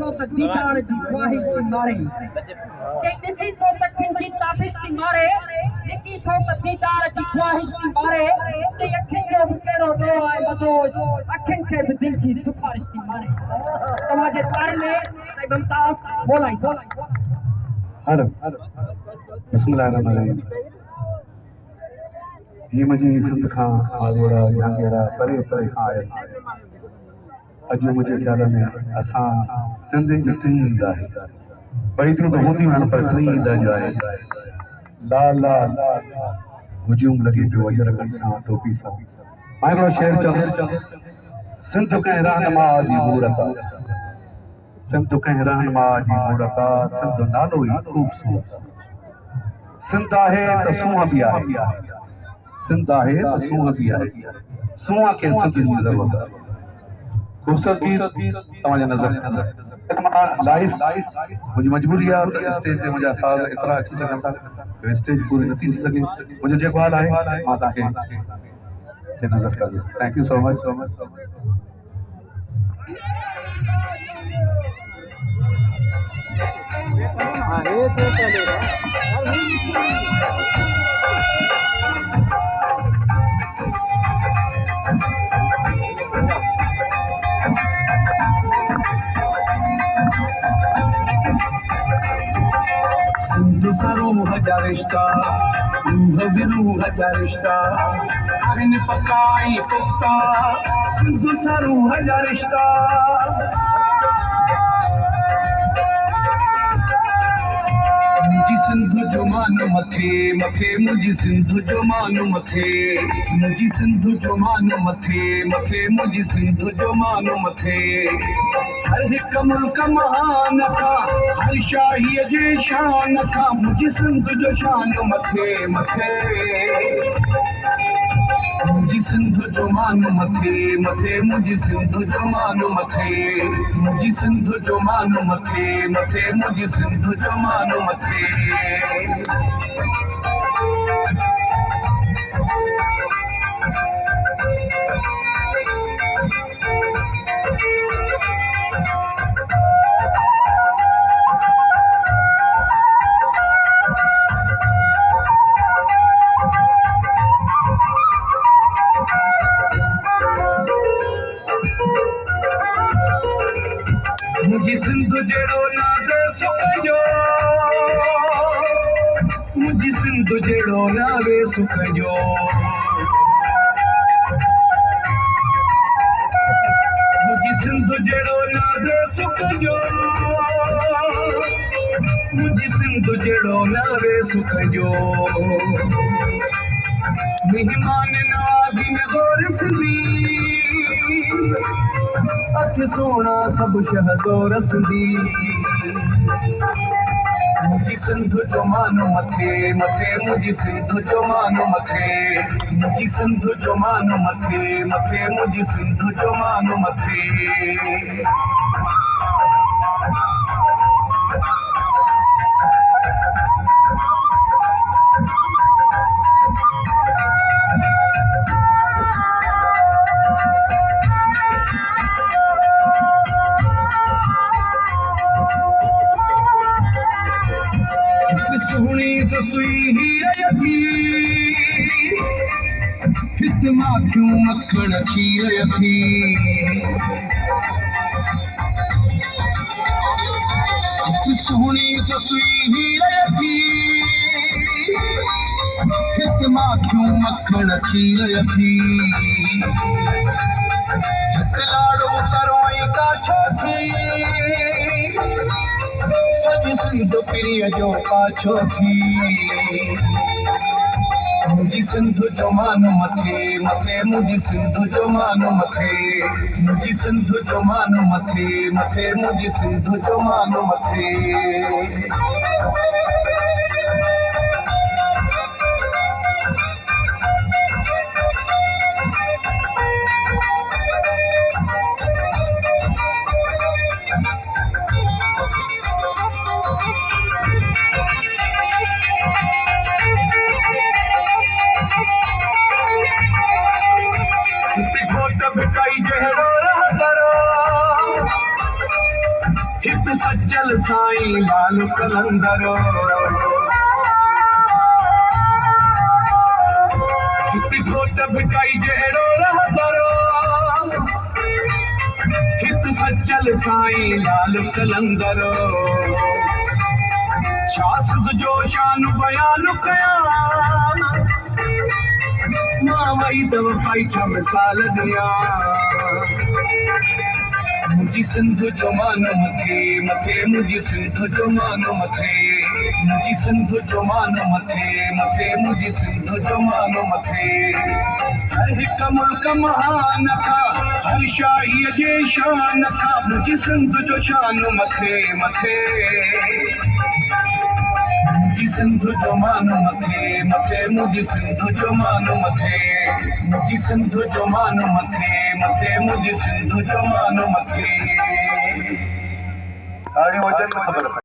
थो त दीदार जी ख्वाहिश थी मारे जे ॾिसी थो त खिंजी ताबिश थी मारे लिकी थो त दीदार जी ख्वाहिश थी मारे जे अखियुनि जो बि कहिड़ो ॾोह आहे मदोश अखियुनि खे बि दिलि जी सिफारिश थी मारे तव्हांजे तारे में साहिब मुमताज़ बोलाई हर बिस्मिल्लाहिर्रहमानिर्रहीम ये मुझे सिंध खां आगोड़ा जहांगीरा परे परे खां आयल अॼु मुंहिंजे ख़्याल में असां सिंधियुनि जी टी ईद आहे ॿई त हूंदियूं आहिनि पर टी ईद जो आहे ला ला हुजूम लॻे पियो अजर कण सां टोपी सां मां हिकिड़ो शेर चवंदुसि सिंध कंहिं रहनुमा जी मूरत सिंध कंहिं रहनुमा जी मूरत सिंध नालो ई ख़ूबसूरत सिंध आहे त सूंहं बि आहे सिंध आहे त सूंहं बि आहे सूंहं खे सिंध जी ज़रूरत आहे खूबसूरत गीत तव्हांजे नज़र लाइव मुंहिंजी मजबूरी आहे त स्टेज ते मुंहिंजा साल एतिरा अची सघनि था स्टेज पूरी न थी सघे मुंहिंजो जेको हाल आहे मां तव्हांखे नज़र कंदुसि थैंक यू सो मच सिंध सा रूह जा रिश्ता रूह भी रूह जा रिश्ता आहिन पकाई पुख्ता सिंध सा रूह जा रिश्ता मुझी सिंध जो मान मथे मथे मुझी सिंध जो मान मथे मुझी सिंध जो मान मथे मथे मुझी सिंध जो मान मथे हर हिक मुल्क महान था हर शाही जे शान था मुझी सिंध जो शान मथे मथे मुझी सिंध जो मान मथे मथे मुझी सिंध जो मान मथे मुझी सिंध जो मान मथे मथे मुझी सिंध जो मान मथे मुझी सिंध जहिड़ो नादे सुखजो मुझी सिंध जहिड़ो नावे सुखजो मुझी सिंध जहिड़ो नादे सुखजो मुझी सिंध जहिड़ो नावे सुखजो मेहमान नवाज़ी में गौर सिंधी अठ सोना सब शहज़ोर सिंधी मुझी सिंध जो मान मथे मथे मुझी सिंध जो मान मथे मुझी सिंध जो मान मथे मथे मुझी सिंध जो मान मथे सुनी ससुई हीर थी हित माखियूं मखण खीर थी सुनी ससुई हीर थी हित माखियूं मखण खीर थी लाड़ो तरोई काछो थी सज सिंध प्रिय जो पाछो थी मुझी सिंध जो मान मथे मथे मुझी सिंध जो मान मथे मुझी सिंध जो मान मथे मथे मुझी सिंध जो मान मथे हित सज्जल साईं लाल कलंदर हित घोट भिकाई जहिड़ो रहंदर हित सज्जल साईं लाल कलंदर छा सुध जो शान बयान कयां मां वही त वफ़ाई छा मिसाल ॾियां मुंहिंजी सिंध जो मान मथे मथे मुंहिंजी सिंध जो मान मथे मुंहिंजी सिंध जो मान मथे मथे मुंहिंजी सिंध जो मान मथे हर हिक मुल्क महान खां हर शाहीअ जे शान खां मुंहिंजी सिंध जो शान मथे मथे मुंहिंजी सिंध जो मान मथे मथे मुंहिंजी सिंध जो मान मथे मुंहिंजी सिंध जो मान मथे मथे मुंहिंजी सिंध जो मान मथे ताड़ी वजन ख़बर